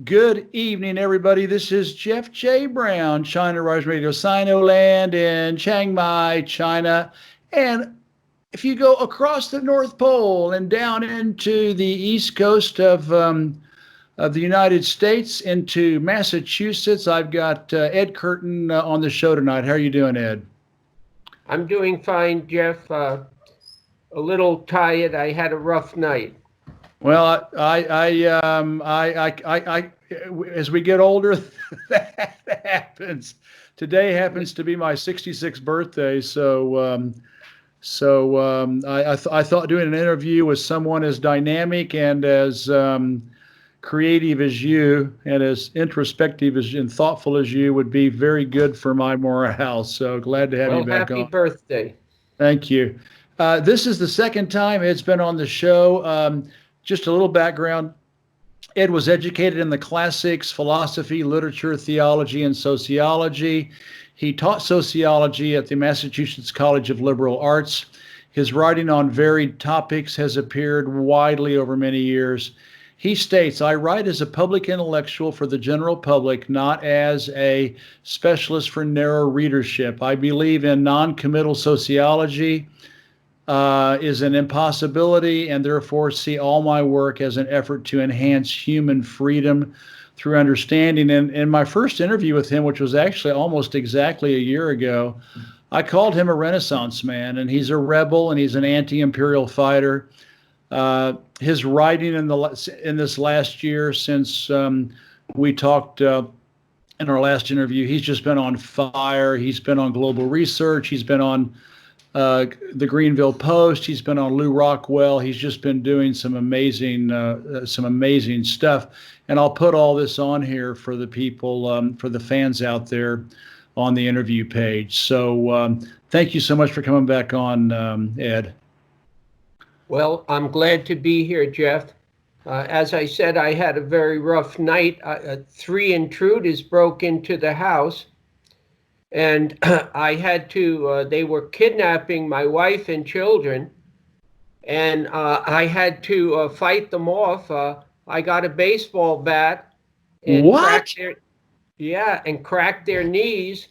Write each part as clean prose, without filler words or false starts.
Good evening, everybody. This is Jeff J. Brown, China Rising Radio Sinoland in Chiang Mai, China. And if you go across the North Pole and down into the east coast of the United States into Massachusetts, I've got Ed Curtin on the show tonight. How are you doing, Ed? I'm doing fine, Jeff. A little tired. I had a rough night. Well, as we get older, that happens. Today happens to be my 66th birthday, so I thought doing an interview with someone as dynamic and as creative as you, and as introspective and thoughtful as you, would be very good for my morale. So glad to have you back on. Happy birthday! Thank you. This is the second time Ed's been on the show. Just a little background. Ed was educated in the classics, philosophy, literature, theology, and sociology. He taught sociology at the Massachusetts College of Liberal Arts. His writing on varied topics has appeared widely over many years. He states, "I write as a public intellectual for the general public, not as a specialist for narrow readership. I believe in non-committal sociology is an impossibility, and therefore see all my work as an effort to enhance human freedom through understanding." And in my first interview with him, which was actually almost exactly a year ago, I called him a Renaissance man, and he's a rebel and he's an anti-imperial fighter. His writing in this last year, since we talked in our last interview, he's just been on fire. He's been on Global Research. He's been on the Greenville Post. He's been on Lou Rockwell. He's just been doing some amazing stuff. And I'll put all this on here for the people, for the fans out there on the interview page. So thank you so much for coming back on, Ed. Well, I'm glad to be here, Jeff. As I said, I had a very rough night. 3 intruders broke into the house. And I had to, they were kidnapping my wife and children, and I had to fight them off. I got a baseball bat and cracked their knees.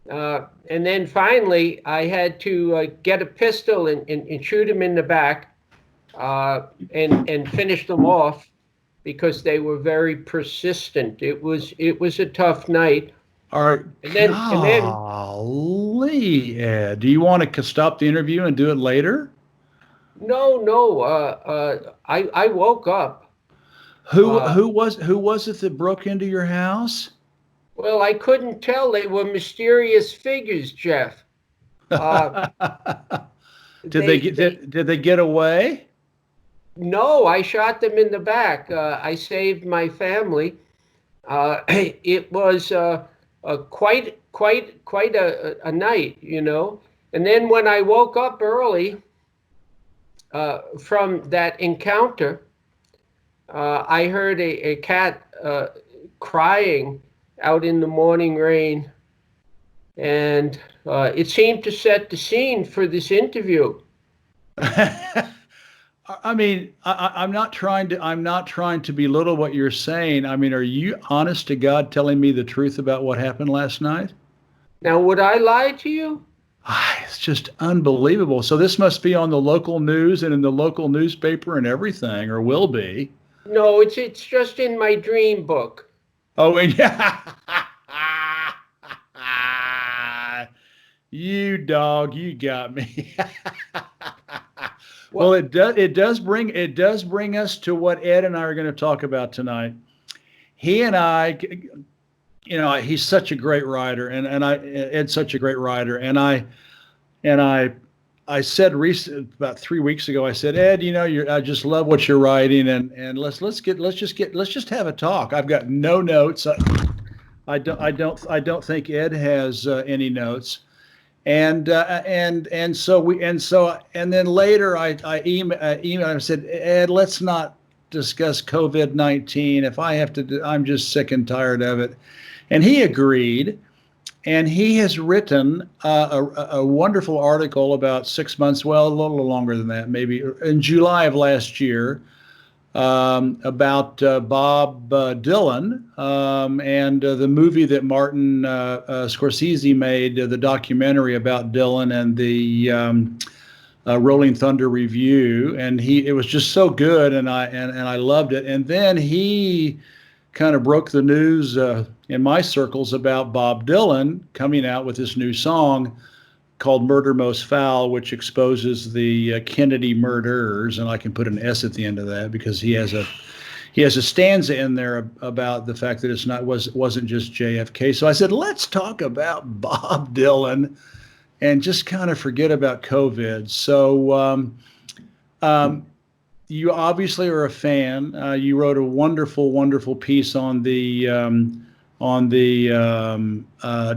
And then finally, I had to get a pistol and shoot them in the back and finish them off because they were very persistent. It was a tough night. All right. Golly, Ed, do you want to stop the interview and do it later? No. I woke up. Who was it that broke into your house? Well, I couldn't tell. They were mysterious figures, Jeff. Did they get away? No, I shot them in the back. I saved my family. It was quite a night, you know. And then when I woke up early from that encounter, I heard a cat crying out in the morning rain, and it seemed to set the scene for this interview. I mean, I'm not trying to belittle what you're saying. I mean, are you honest to God telling me the truth about what happened last night? Now, would I lie to you? It's just unbelievable. So this must be on the local news and in the local newspaper and everything, or will be. No, it's just in my dream book. Oh, and yeah. You dog, you got me. Well, it does bring us to what Ed and I are going to talk about tonight. He and I, you know, he's such a great writer, Ed's such a great writer, and I said about 3 weeks ago, I said, Ed, you know, I just love what you're writing, and let's just have a talk. I've got no notes. I don't think Ed has any notes. And then later I emailed and said, Ed, let's not discuss COVID-19. If I have to, I'm just sick and tired of it. And he agreed. And he has written a wonderful article about 6 months, well, a little longer than that, maybe in July of last year, about Bob Dylan and the movie that Martin Scorsese made, the documentary about Dylan and the Rolling Thunder Review, and it was just so good, and I loved it. And then he kind of broke the news in my circles about Bob Dylan coming out with this new song called Murder Most Foul, which exposes the Kennedy murderers, and I can put an S at the end of that because he has a stanza in there about the fact that wasn't just JFK. So I said, let's talk about Bob Dylan and just kind of forget about COVID. So you obviously are a fan. You wrote a wonderful, wonderful piece on the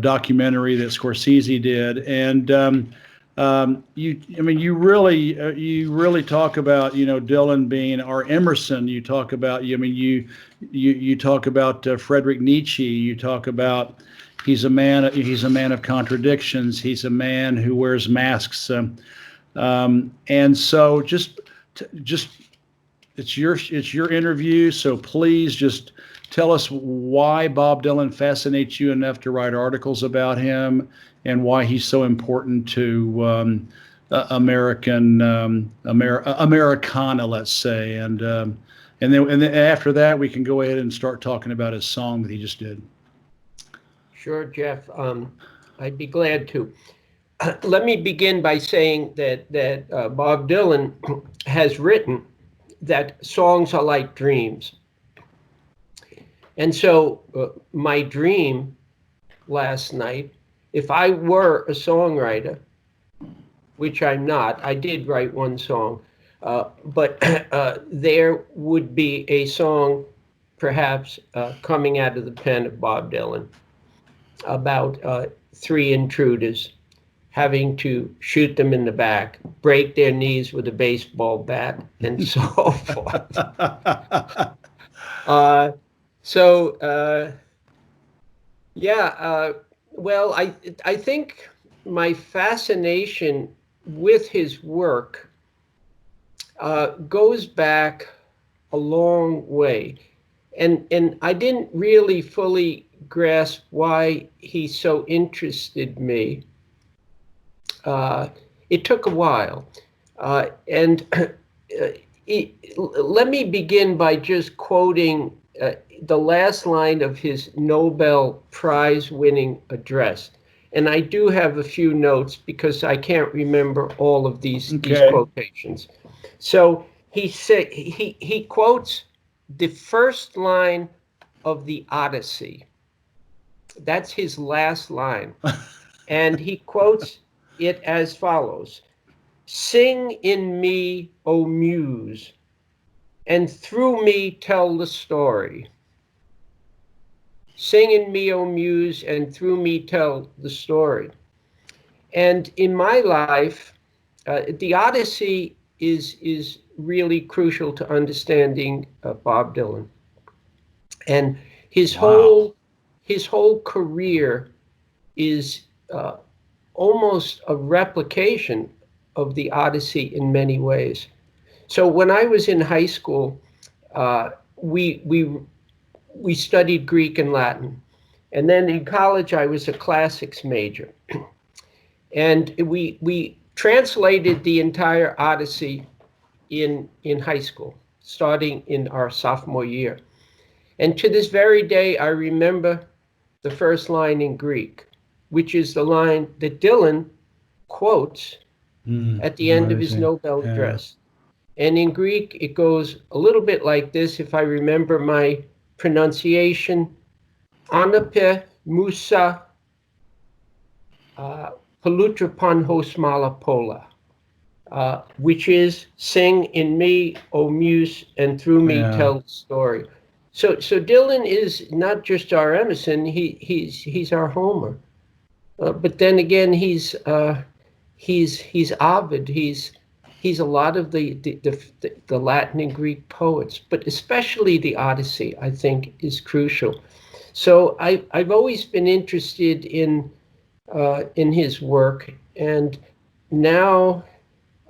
documentary that Scorsese did, and you really talk about Dylan being our Emerson. You talk about you talk about Friedrich Nietzsche. You talk about he's a man of contradictions. He's a man who wears masks, and so just it's your interview. So please just tell us why Bob Dylan fascinates you enough to write articles about him, and why he's so important to Americana, let's say, and then after that we can go ahead and start talking about his song that he just did. Sure, Jeff. I'd be glad to. Let me begin by saying that Bob Dylan has written that songs are like dreams. And so my dream last night, if I were a songwriter, which I'm not, I did write one song, but there would be a song perhaps coming out of the pen of Bob Dylan about three intruders having to shoot them in the back, break their knees with a baseball bat, and so forth. Well, I think my fascination with his work goes back a long way, and I didn't really fully grasp why he so interested me. It took a while, and let me begin by just quoting the last line of his Nobel Prize-winning address. And I do have a few notes because I can't remember all of these quotations. So he said he quotes the first line of the Odyssey. That's his last line. And he quotes it as follows: "Sing in me, O Muse, and through me tell the story. Sing in me, O Muse, and through me tell the story." And in my life, the Odyssey is really crucial to understanding Bob Dylan. And his whole career is almost a replication of the Odyssey in many ways. So when I was in high school, we studied Greek and Latin, and then in college I was a classics major, and we translated the entire Odyssey in high school, starting in our sophomore year. And to this very day, I remember the first line in Greek, which is the line that Dylan quotes at the end of his Nobel address. And in Greek, it goes a little bit like this, if I remember my pronunciation: Anape Musa Palutropon Hosmala Pola, which is, "Sing in me, O Muse, and through me tell the story." So Dylan is not just our Emerson; he's our Homer. But then again, he's Ovid. He's a lot of the Latin and Greek poets, but especially the Odyssey, I think, is crucial. So I've always been interested in his work, and now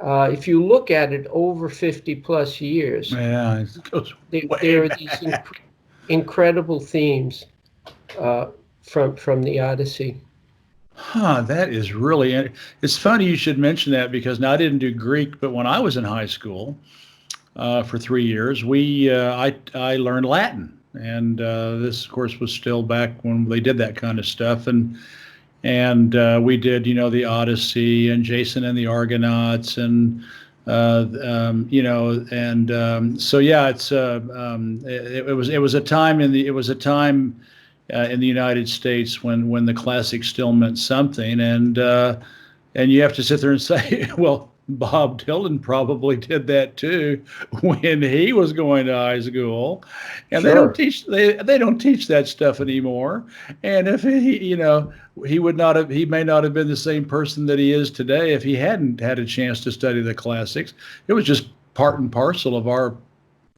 if you look at it over 50 plus years, Yeah, it goes there way are these back. incredible themes from the Odyssey. Huh, that is really, it's funny you should mention that because now I didn't do Greek, but when I was in high school for 3 years, I learned Latin. And this, of course, was still back when they did that kind of stuff. And we did, the Odyssey and Jason and the Argonauts and so yeah, it was a time in the United States when the classics still meant something, and you have to sit there and say, well, Bob Dylan probably did that too when he was going to high school, and Sure. they don't teach that stuff anymore. And if he may not have been the same person that he is today if he hadn't had a chance to study the classics. It was just part and parcel of our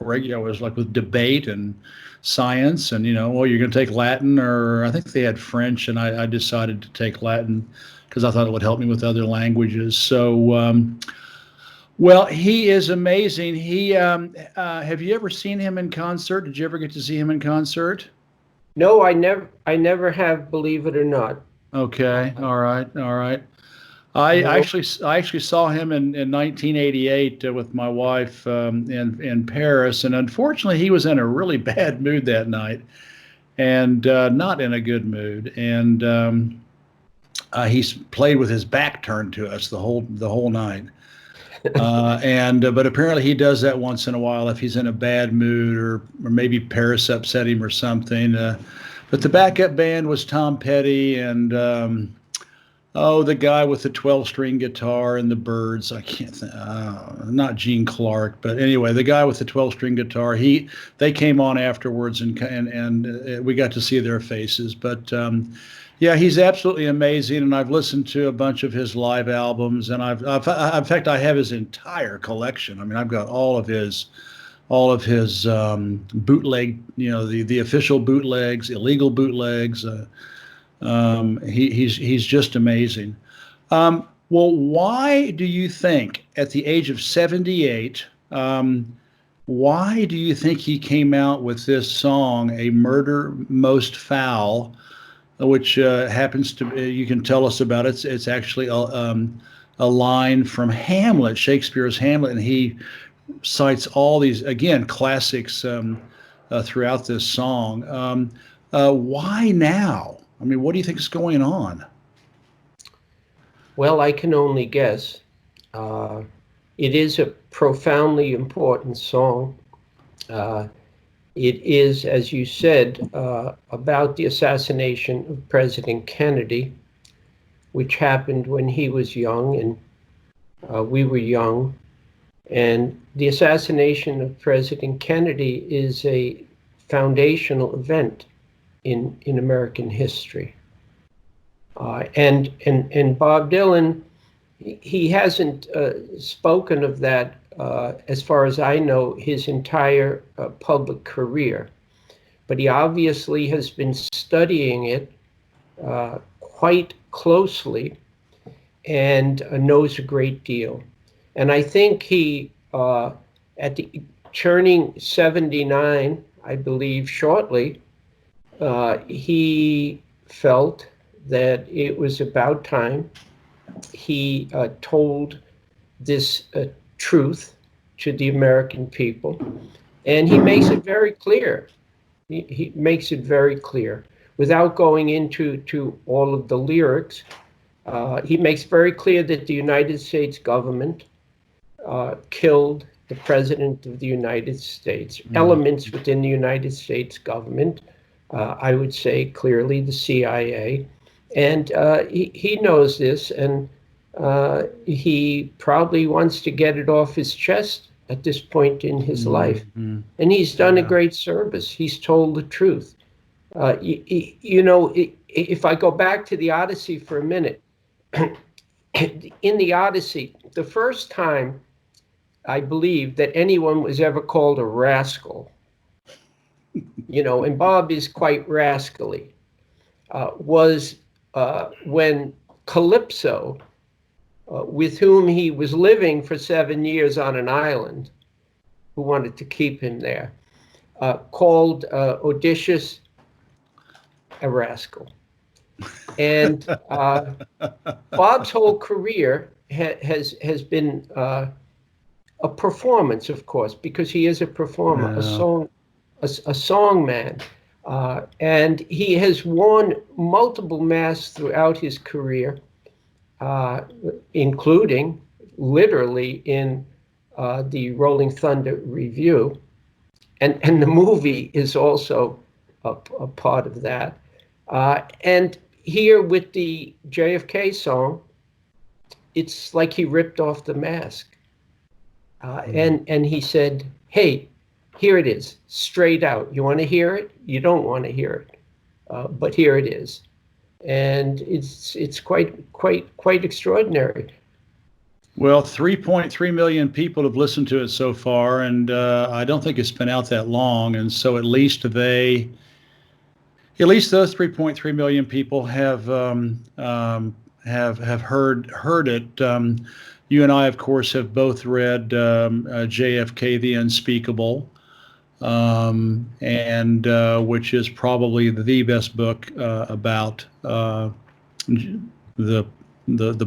regular. It was like with debate and science, and well, you're going to take Latin, or I think they had French, and I decided to take Latin because I thought it would help me with other languages. So, well, he is amazing. Have you ever seen him in concert? Did you ever get to see him in concert? No, I never have, believe it or not. Okay, all right. I No. actually saw him in 1988 with my wife in Paris, and unfortunately, he was in a really bad mood that night, and not in a good mood. And he's played with his back turned to us the whole night. But apparently he does that once in a while if he's in a bad mood, or maybe Paris upset him or something. But the backup band was Tom Petty and the guy with the 12-string guitar and the Birds. I can't think. Not Gene Clark, but anyway, the guy with the 12-string guitar. They came on afterwards, and we got to see their faces. But yeah, he's absolutely amazing, and I've listened to a bunch of his live albums, and in fact, I have his entire collection. I mean, I've got all of his bootleg, the official bootlegs, illegal bootlegs. He's just amazing. Well, why do you think at the age of 78, why do you think he came out with this song, "A Murder Most Foul," which happens to, you can tell us about it. It's actually a line from Hamlet, Shakespeare's Hamlet, and he cites all these, again, classics throughout this song. Why now? I mean, what do you think is going on? Well, I can only guess. It is a profoundly important song. It is, as you said, about the assassination of President Kennedy, which happened when he was young and we were young. And the assassination of President Kennedy is a foundational event in American history. And Bob Dylan, he hasn't spoken of that, as far as I know, his entire public career. But he obviously has been studying it quite closely and knows a great deal. And I think he, turning 79, I believe, shortly, he felt that it was about time he told this truth to the American people. And he makes it very clear. He makes it very clear. Without going into all of the lyrics, he makes very clear that the United States government killed the President of the United States. Elements within the United States government, I would say clearly the CIA. And he knows this, and he probably wants to get it off his chest at this point in his life. And he's done a great service. He's told the truth. If I go back to the Odyssey for a minute, in the Odyssey, the first time I believe that anyone was ever called a rascal, and Bob is quite rascally, was when Calypso with whom he was living for 7 years on an island, who wanted to keep him there, called Odysseus a rascal. And Bob's whole career has been a performance, of course, because he is a performer, a song man. And he has worn multiple masks throughout his career, including literally in the Rolling Thunder Review. And the movie is also a part of that. And here with the JFK song, it's like he ripped off the mask. And he said, hey, here it is, straight out. You want to hear it? You don't want to hear it, but here it is. And it's quite extraordinary. Well, 3.3 million people have listened to it so far, and I don't think it's been out that long. And so at least those 3.3 million people have heard it. You and I, of course, have both read JFK: The Unspeakable, and which is probably the best book about the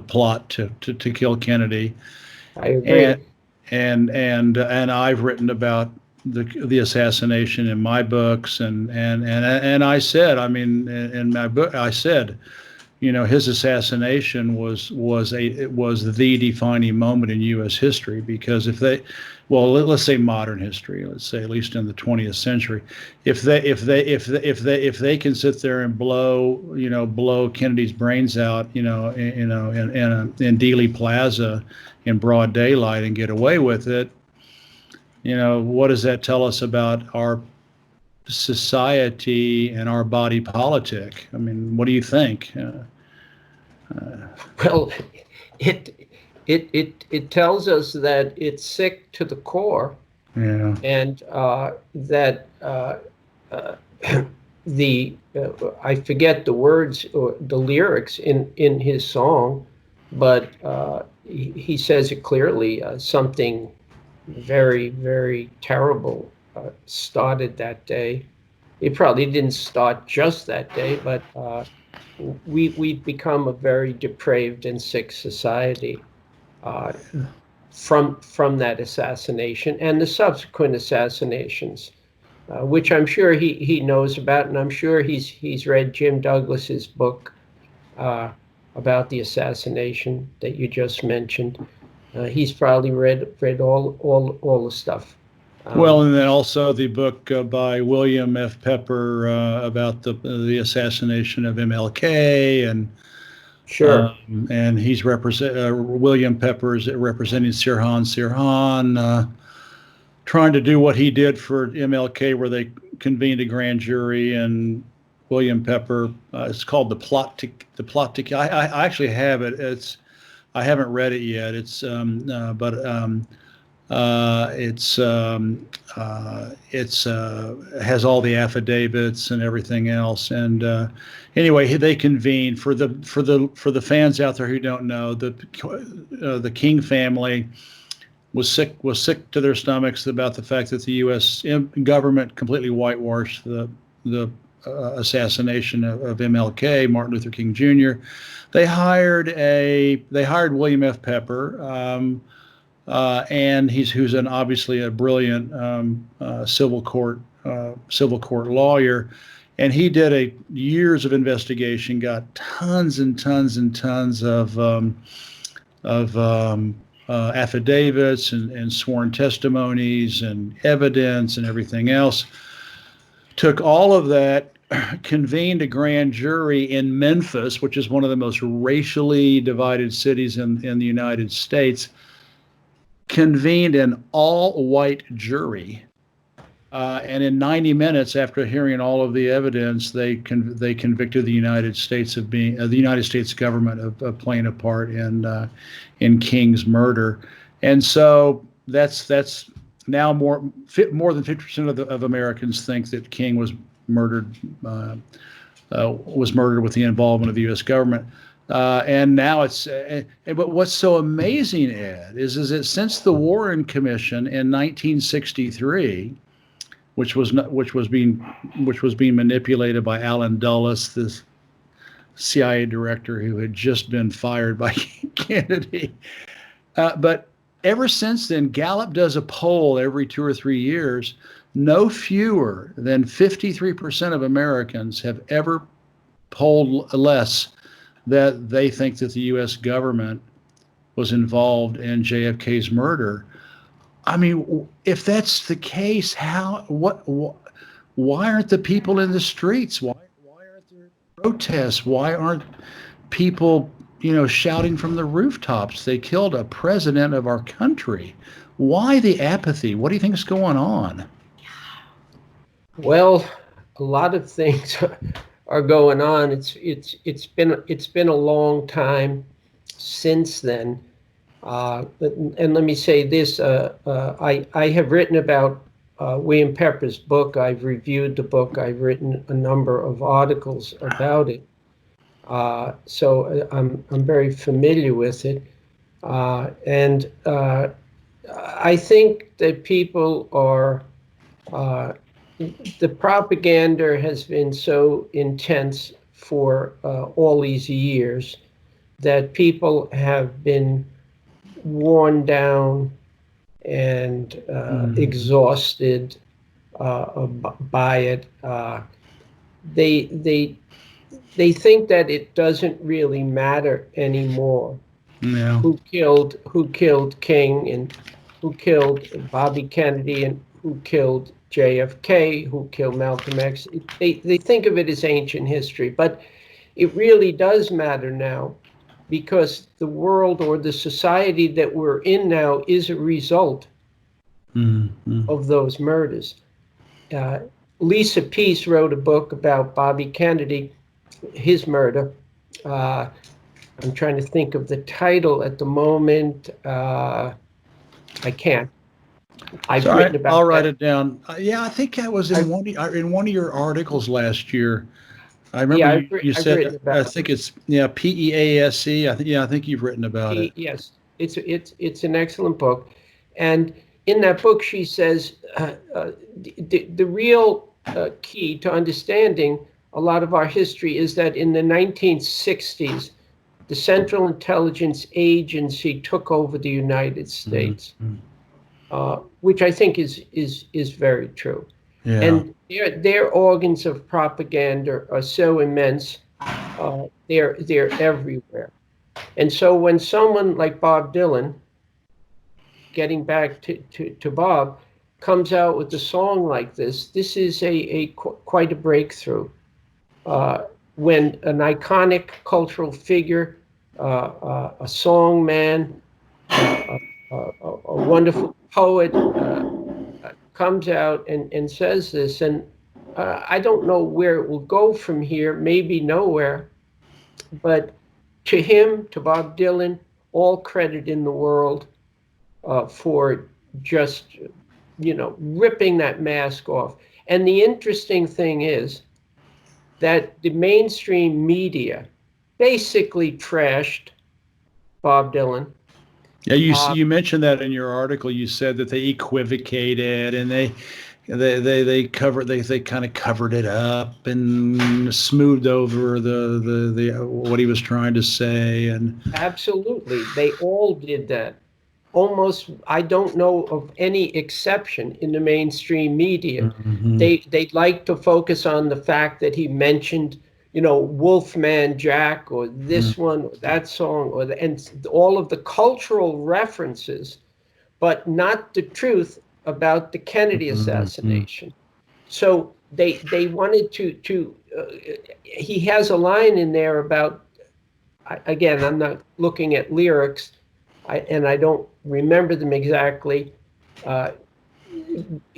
plot to kill Kennedy. I agree. And I've written about the assassination in my books, and I said, I mean, in my book, I said, you know, his assassination was the defining moment in U.S. history, because let's say modern history, let's say at least in the 20th century, if they can sit there and blow Kennedy's brains out, in Dealey Plaza in broad daylight and get away with it, what does that tell us about our society and our body politic? I mean, what do you think? Well, it tells us that it's sick to the core, and that I forget the words or the lyrics in his song, but he says it clearly. Something very, very terrible started that day. It probably didn't start just that day, but we've become a very depraved and sick society from that assassination and the subsequent assassinations, which I'm sure he knows about, and I'm sure he's read Jim Douglas's book about the assassination that you just mentioned. He's probably read all the stuff. Well, and then also the book by William F. Pepper about the assassination of MLK, and sure, and he's William Pepper is representing Sirhan, trying to do what he did for MLK, where they convened a grand jury, and William Pepper, it's called the plot to. I actually have it. I haven't read it yet. It's has all the affidavits and everything else. And anyway, they convened. For the fans out there who don't know, the King family was sick to their stomachs about the fact that the U.S. government completely whitewashed the assassination of MLK, Martin Luther King Jr. They hired William F. Pepper. And who's obviously a brilliant civil court lawyer, and he did years of investigation, got tons and tons and tons of affidavits and sworn testimonies and evidence and everything else. Took all of that, convened a grand jury in Memphis, which is one of the most racially divided cities in the United States. Convened an all-white jury, and in 90 minutes, after hearing all of the evidence, they convicted the United States of being the United States government of playing a part in King's murder. And so that's now more than 50% of Americans think that King was murdered with the involvement of the U.S. government. And now it's, but what's so amazing, Ed, is that since the Warren Commission in 1963, which was being manipulated by Alan Dulles, this CIA director who had just been fired by Kennedy, but ever since then, Gallup does a poll every 2 or 3 years. No fewer than 53% of Americans have ever polled less that they think that the U.S. government was involved in JFK's murder. I mean, if that's the case, why aren't the people in the streets? Why aren't there protests? Why aren't people, shouting from the rooftops? They killed a president of our country. Why the apathy? What do you think is going on? Well, a lot of things are going on. It's been a long time since then. And let me say this: I have written about William Pepper's book. I've reviewed the book. I've written a number of articles about it. So I'm very familiar with it, and I think that people are. The propaganda has been so intense for all these years that people have been worn down and exhausted by it. They think that it doesn't really matter anymore. Yeah. Who killed King, and who killed Bobby Kennedy, and who killed JFK, who killed Malcolm X. They think of it as ancient history, but it really does matter now, because the world, or the society that we're in now, is a result of those murders. Lisa Pease wrote a book about Bobby Kennedy, his murder. I'm trying to think of the title at the moment. I can't. Written about I'll write it down. Yeah, I think that was in one of your articles last year. I remember you said, I think it's PEASE. I think you've written about it. Yes, it's an excellent book, and in that book she says the real key to understanding a lot of our history is that in the 1960s, the Central Intelligence Agency took over the United States, which I think is very true. Yeah. And their organs of propaganda are so immense. They're everywhere. And so when someone like Bob Dylan, getting back to Bob, comes out with a song like this is quite a breakthrough. When an iconic cultural figure, a song man, a wonderful poet comes out and says this, and I don't know where it will go from here, maybe nowhere, but to him, to Bob Dylan, all credit in the world for just, ripping that mask off. And the interesting thing is that the mainstream media basically trashed Bob Dylan. Yeah, you mentioned that in your article. You said that they equivocated and they kind of covered it up and smoothed over the what he was trying to say. And absolutely, they all did that. Almost, I don't know of any exception in the mainstream media. Mm-hmm. They'd like to focus on the fact that he mentioned, Wolfman Jack, or this one, or that song, and all of the cultural references, but not the truth about the Kennedy assassination. So they wanted to he has a line in there about, again, I'm not looking at lyrics, and I don't remember them exactly,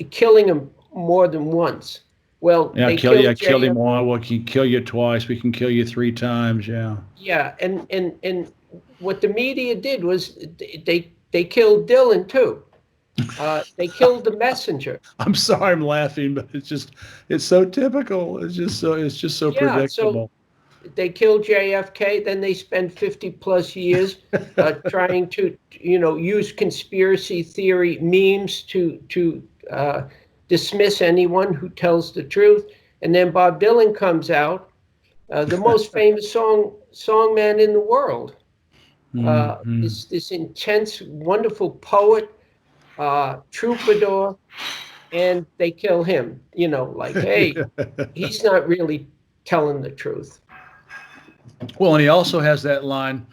killing him more than once. Well, they killed him once. We can kill you twice. We can kill you 3 times. Yeah. Yeah, and what the media did was they killed Dylan too. They killed the messenger. I'm sorry, I'm laughing, but it's so typical. It's just so predictable. they kill JFK, then they spend 50 plus years trying to, use conspiracy theory memes to dismiss anyone who tells the truth. And then Bob Dylan comes out, the most famous songman in the world. This intense, wonderful poet, troubadour, and they kill him. Hey, he's not really telling the truth. Well, and he also has that line,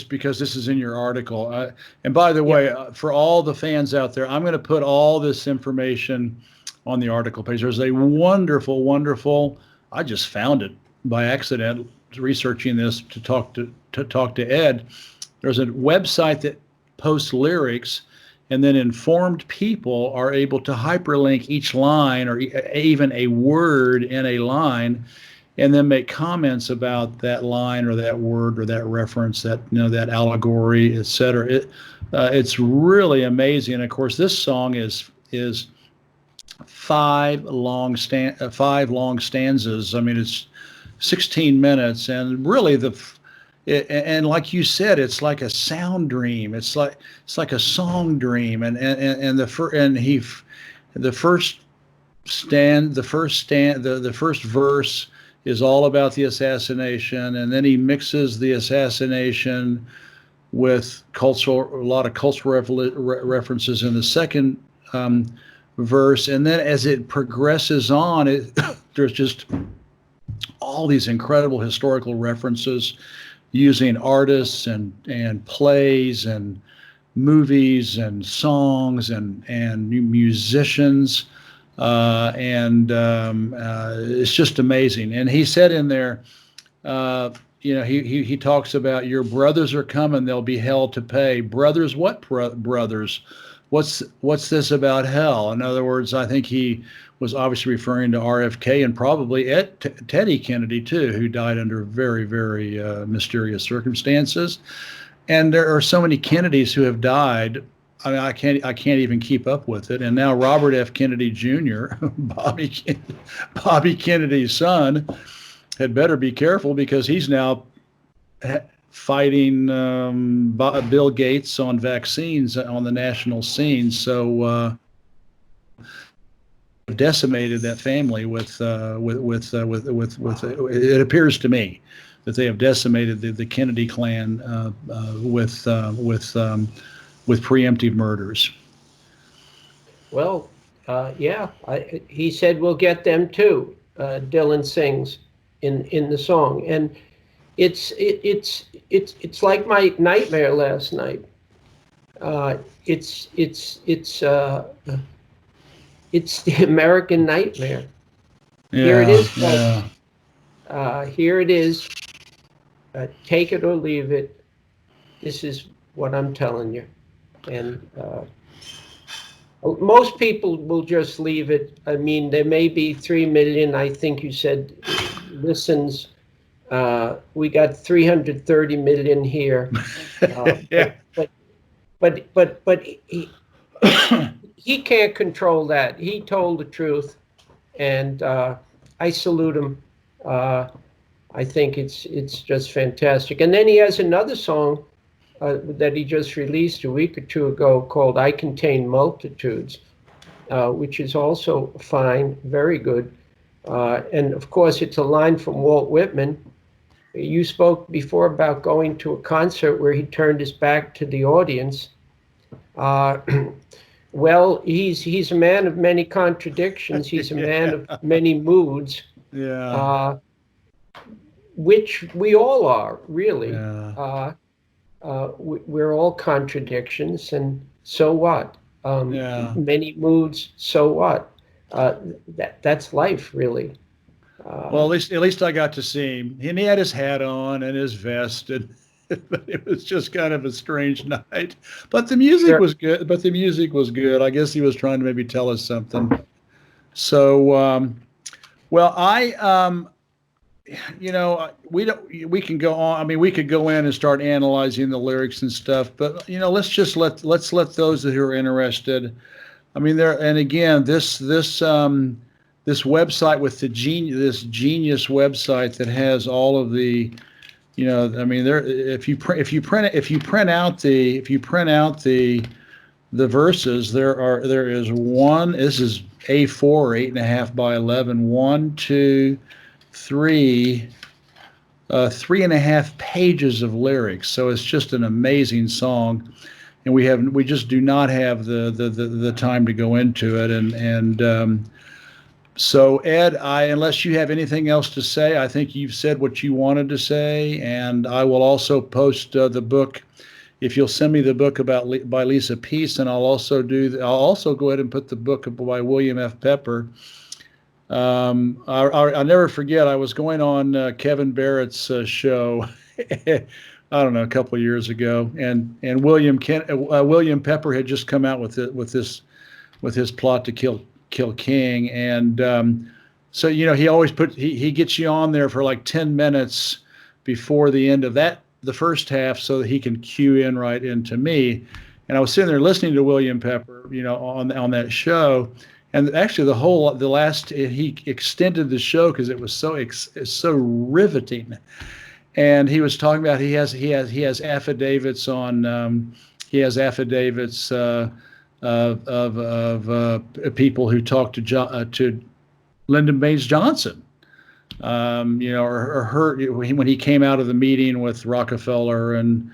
because this is in your article. And by the way, for all the fans out there, I'm going to put all this information on the article page. There's a wonderful, wonderful, I just found it by accident researching this to talk to Ed. There's a website that posts lyrics, and then informed people are able to hyperlink each line or even a word in a line, and then make comments about that line or that word or that reference, that that allegory, etc. It's really amazing. And of course, this song is 5 long stanzas. I mean, it's 16 minutes, and really and like you said, it's like a sound dream. It's like a song dream. The first verse is all about the assassination, and then he mixes the assassination with a lot of cultural references in the second verse, and then as it progresses on, there's just all these incredible historical references using artists and plays and movies and songs and musicians. It's just amazing. And he said in there, he talks about, your brothers are coming, they'll be hell to pay. Brothers, what brothers? What's this about hell? In other words, I think he was obviously referring to RFK and probably Teddy Kennedy too, who died under very, very mysterious circumstances. And there are so many Kennedys who have died. I mean, I can't even keep up with it. And now Robert F. Kennedy Jr., Bobby Kennedy's son, had better be careful, because he's now fighting Bill Gates on vaccines on the national scene. So decimated that family with it appears to me that they have decimated the Kennedy clan with preemptive murders. Well, he said we'll get them too. Dylan sings in the song, and it's like my nightmare last night. It's the American nightmare. Yeah, here it is. Yeah. Here it is. Take it or leave it. This is what I'm telling you. And most people will just leave it. I mean, there may be 3 million, I think you said, listens. We got 330 million here. Yeah. But he can't control that. He told the truth, and I salute him. I think it's just fantastic. And then he has another song that he just released a week or two ago called "I Contain Multitudes," which is also fine, very good. And of course, it's a line from Walt Whitman. You spoke before about going to a concert where he turned his back to the audience. Well, he's a man of many contradictions. He's a man of many moods. Yeah. Which we all are, really. Yeah. We're all contradictions, and so what? Many moods, so what? That's life, really. Well, at least I got to see him, and he had his hat on and his vest, and it was just kind of a strange night. But the music was good. I guess he was trying to maybe tell us something. So, well, we can go on. I mean, we could go in and start analyzing the lyrics and stuff, but let's let those who are interested. I mean, and again, this this website with this genius website that has all of the, I mean, there, if you print out the verses, there is one. This is A4, 8.5 by 11. 1, 2, 3, 3.5 pages of lyrics. So it's just an amazing song, and we just do not have the time to go into it. So Ed, unless you have anything else to say, I think you've said what you wanted to say, and I will also post the book. If you'll send me the book by Lisa Peace, and I'll also go ahead and put the book by William F. Pepper. I'll never forget, I was going on Kevin Barrett's show, I don't know, a couple of years ago, and William Pepper had just come out with his plot to kill King, and so he always he gets you on there for like 10 minutes before the end of the first half, so that he can cue in right into me. And I was sitting there listening to William Pepper, on that show, and actually he extended the show because it was so riveting. And he was talking about he has affidavits on of people who talked to Lyndon Baines Johnson, or her when he came out of the meeting with Rockefeller and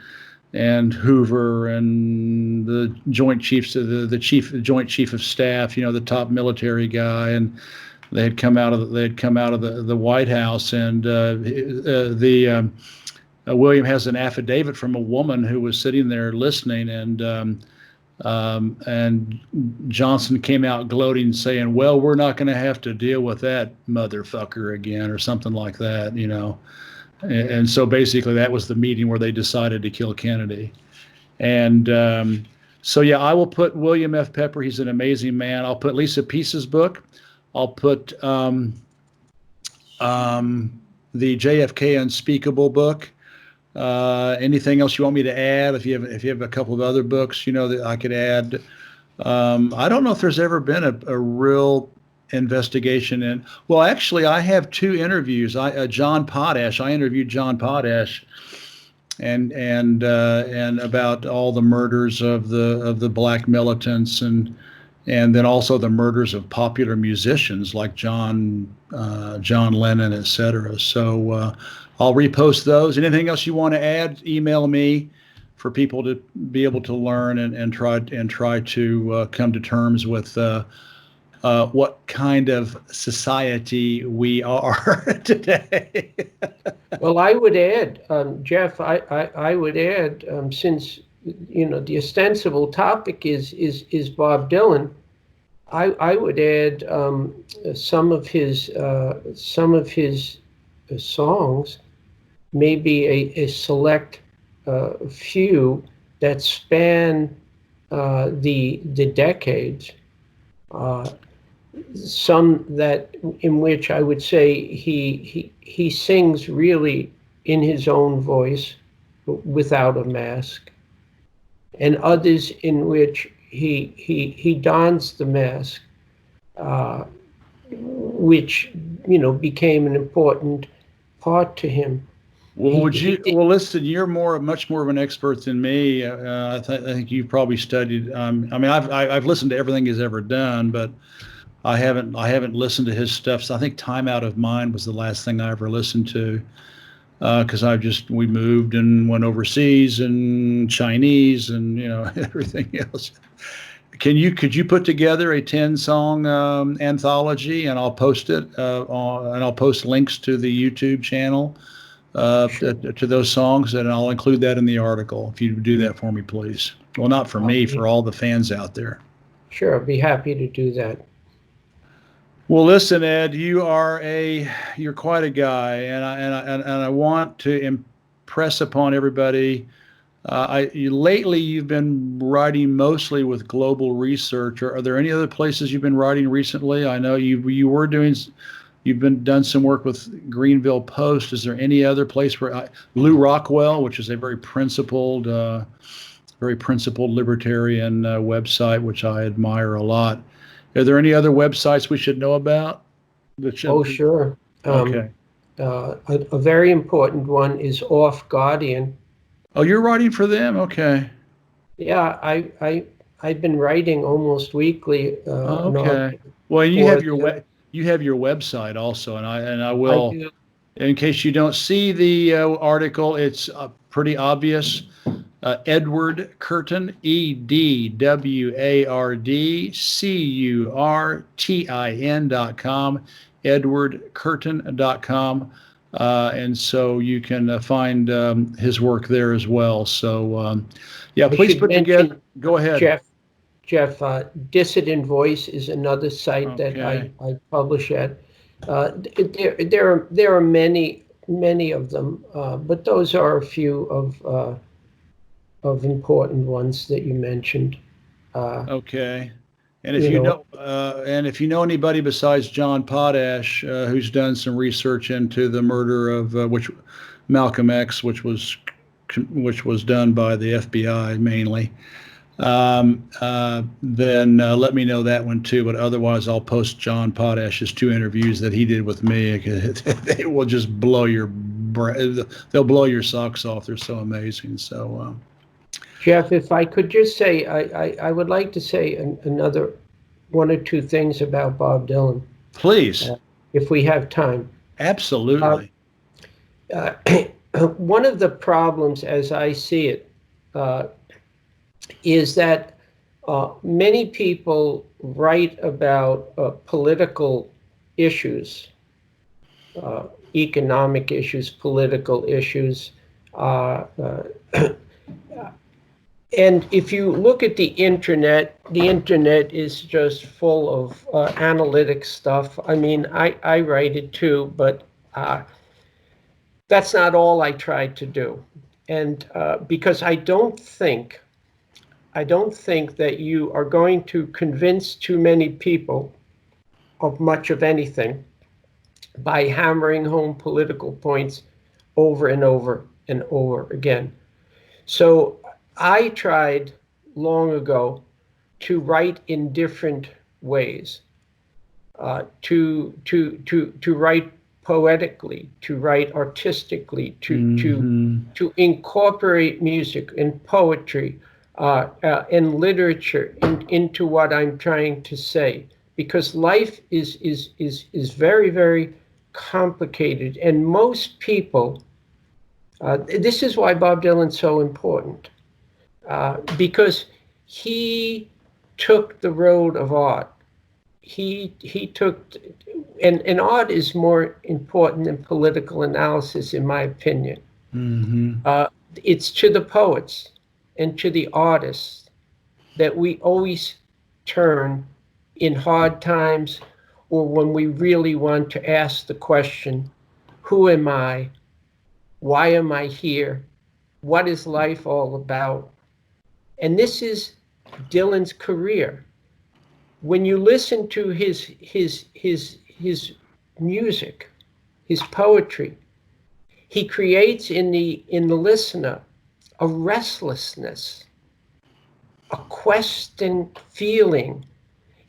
Hoover and the Joint Chiefs, the Joint Chief of Staff, the top military guy, and they had come out of the White House, and William has an affidavit from a woman who was sitting there listening, and Johnson came out gloating, saying, "Well, we're not going to have to deal with that motherfucker again," or something like that, And so basically, that was the meeting where they decided to kill Kennedy. And so yeah, I will put William F. Pepper. He's an amazing man. I'll put Lisa Peace's book. I'll put the JFK Unspeakable book. Anything else you want me to add? If you have a couple of other books, that I could add. I don't know if there's ever been a real investigation in. Well, actually, I have 2 interviews. John Potash. I interviewed John Potash, and about all the murders of the black militants, and then also the murders of popular musicians like John Lennon, etc. So I'll repost those. Anything else you want to add? Email me for people to be able to learn and try to come to terms with what kind of society we are today. Well, I would add, Jeff, I would add, since the ostensible topic is Bob Dylan, I would add some of his songs, maybe a select few that span the decades. Some that in which I would say he sings really in his own voice without a mask, and others in which he dons the mask, which became an important part to him. Well, listen, you're much more of an expert than me. I think you've probably studied. I mean, I've listened to everything he's ever done, but I haven't listened to his stuff. So I think "Time Out of Mind" was the last thing I ever listened to, because we moved and went overseas, and Chinese, and everything else. Could you put together a 10-song anthology, and I'll post it, and I'll post links to the YouTube channel to those songs, and I'll include that in the article if you do that for me, please. Well, not for me, for all the fans out there. Sure, I'd be happy to do that. Well, listen, Ed, you're quite a guy, and I want to impress upon everybody. Lately, you've been writing mostly with Global Research. Are there any other places you've been writing recently? I know you've done some work with Greenville Post. Is there any other place where Lou Rockwell, which is a very principled libertarian website, which I admire a lot. Are there any other websites we should know about? Oh, sure. Okay. A very important one is Off Guardian. Oh, you're writing for them? Okay. Yeah, I've been writing almost weekly. Okay. Well, you for have you have your website also, and I I will, do. in case you don't see the article, it's pretty obvious. Edward Curtin, EdwardCurtin.com, edwardcurtin.com. And so you can find his work there as well. So, yeah, I please should put together. mention, Go ahead. Jeff, Dissident Voice is another site that Okay. I publish at. There are many of them, but those are a few of important ones that you mentioned. Okay. And if You you know, know anybody besides John Potash, who's done some research into the murder of which Malcolm X, which was done by the FBI mainly, then let me know that one too. But otherwise, I'll post John Potash's 2 interviews that he did with me. They will just they'll blow your socks off. They're so amazing. So. Jeff, if I could just say, I would like to say another 1 or 2 things about Bob Dylan, Please. if we have time. Absolutely. One of the problems, as I see it, is that many people write about political issues, economic issues, political issues. And if you look at the internet is just full of analytic stuff. I mean, I write it too, but that's not all I try to do. And because I don't think that you are going to convince too many people of much of anything by hammering home political points over and over and over again. So I tried long ago to write in different ways, to write poetically, to write artistically, to incorporate music and poetry and literature into what I'm trying to say, because life is very, very complicated, and most people. This is why Bob Dylan's so important. Because he took the road of art. He took, and art is more important than political analysis, in my opinion. It's to the poets and to the artists that we always turn in hard times, or when we really want to ask the question, who am I? Why am I here? What is life all about? And this is Dylan's career. When you listen to his music, his poetry, he creates in the listener a restlessness, a questing feeling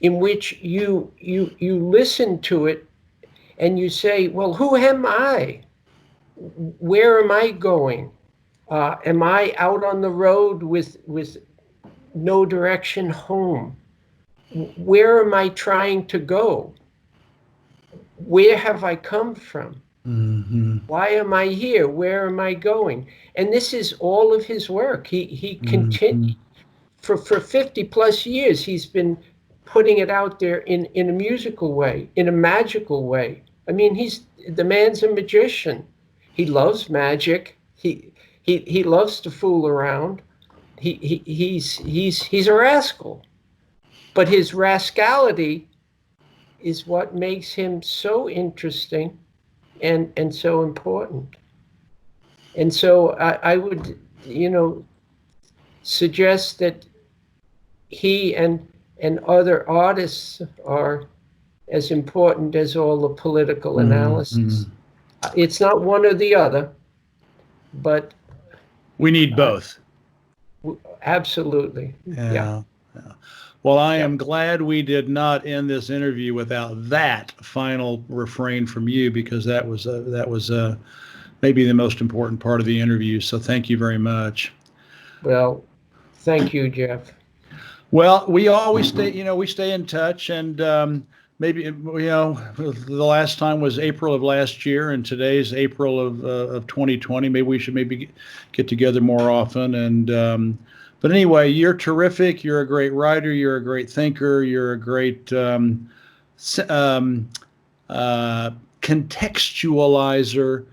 in which you listen to it and you say, well, who am I? Where am I going? Am I out on the road with no direction home? Where am I trying to go? Where have I come from? Why am I here? Where am I going? And this is all of his work. He continued for 50 plus years. He's been putting it out there in a musical way, in a magical way. I mean, the man's a magician. He loves magic. He loves to fool around. He's a rascal, but his rascality is what makes him so interesting and so important. And so I would, suggest that he and other artists are as important as all the political analysis. It's not one or the other, but we need both. Absolutely. Yeah. Well, I am glad we did not end this interview without that final refrain from you, because that was maybe the most important part of the interview. So thank you very much. Well, thank you, Jeff. Well, we always stay in touch, and maybe, the last time was April of last year, and today's April of 2020. Maybe we should get together more often. And but anyway, you're terrific. You're a great writer. You're a great thinker. You're a great contextualizer,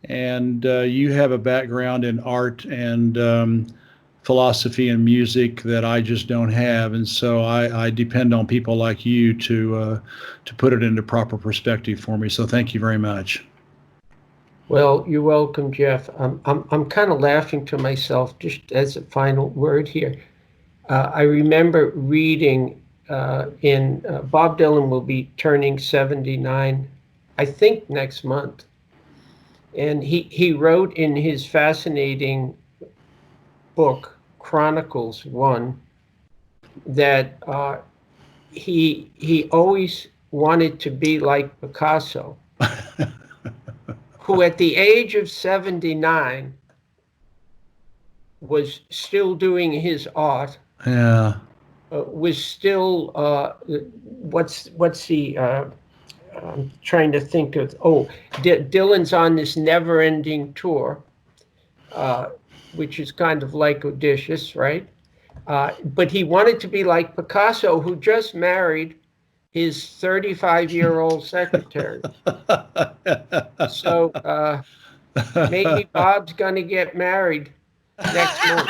and you have a background in art and philosophy and music that I just don't have, and so I depend on people like you to put it into proper perspective for me. So thank you very much. Well, you're welcome, Jeff. I'm kind of laughing to myself just as a final word here. I remember reading in Bob Dylan will be turning 79, I think next month, and he wrote in his fascinating book Chronicles 1 that he always wanted to be like Picasso, who at the age of 79 was still doing his art. Yeah. Was still what's the I'm trying to think of. Dylan's on this never-ending tour, which is kind of like Odysseus, right? But he wanted to be like Picasso, who just married his 35-year-old secretary. So maybe Bob's going to get married next month.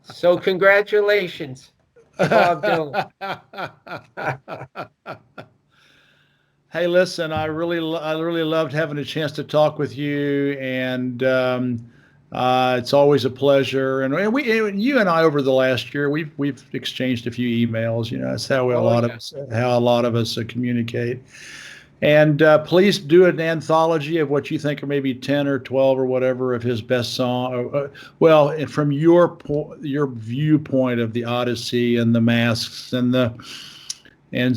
So congratulations to Bob Dylan. Hey, listen, I really loved having a chance to talk with you, and it's always a pleasure. And you and I over the last year, we've exchanged a few emails. That's how a lot of us communicate. And please do an anthology of what you think are maybe 10 or 12 or whatever of his best song. Well, from your viewpoint of the Odyssey and the Masks and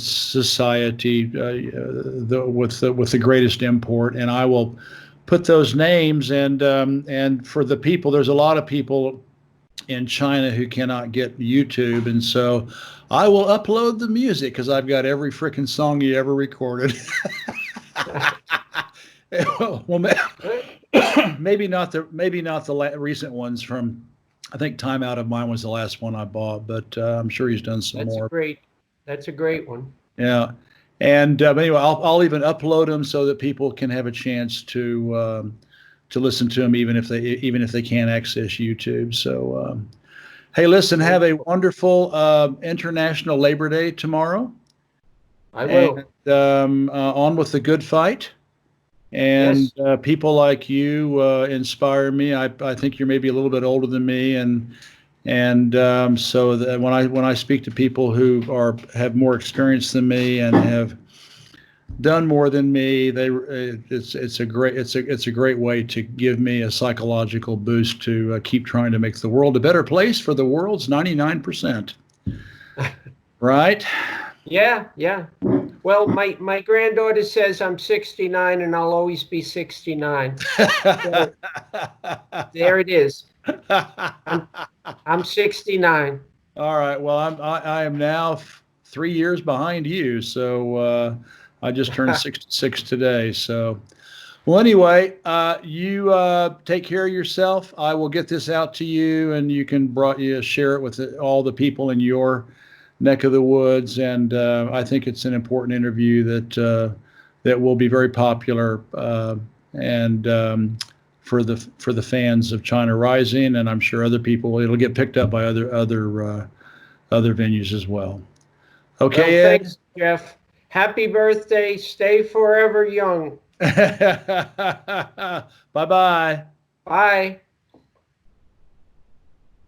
society with the greatest import. And I will put those names, and for the people, there's a lot of people in China who cannot get YouTube, and so I will upload the music because I've got every freaking song you ever recorded. well, maybe not the recent ones from. I think Time Out of Mine was the last one I bought, but I'm sure he's done some more. That's a great one. Yeah, and anyway, I'll even upload them so that people can have a chance to listen to them, even if they can't access YouTube. So, hey, listen, have a wonderful International Labor Day tomorrow. I will. And, on with the good fight. And yes. People like you inspire me. I think you're maybe a little bit older than me, and so that when I speak to people who have more experience than me and have done more than me, it's a great way to give me a psychological boost to keep trying to make the world a better place for the world's 99%. Right? Yeah. Well, my granddaughter says I'm 69 and I'll always be 69. So, there it is. I'm 69. All right. Well, I am now 3 years behind you, so I just turned 66 today. So, well, anyway, you take care of yourself. I will get this out to you, and you can share it with all the people in your neck of the woods. And I think it's an important interview that will be very popular and for the fans of China Rising, and I'm sure other people. It'll get picked up by other venues as well. Okay, well, Ed. Thanks, Jeff. Happy birthday. Stay forever young. Bye-bye. Bye.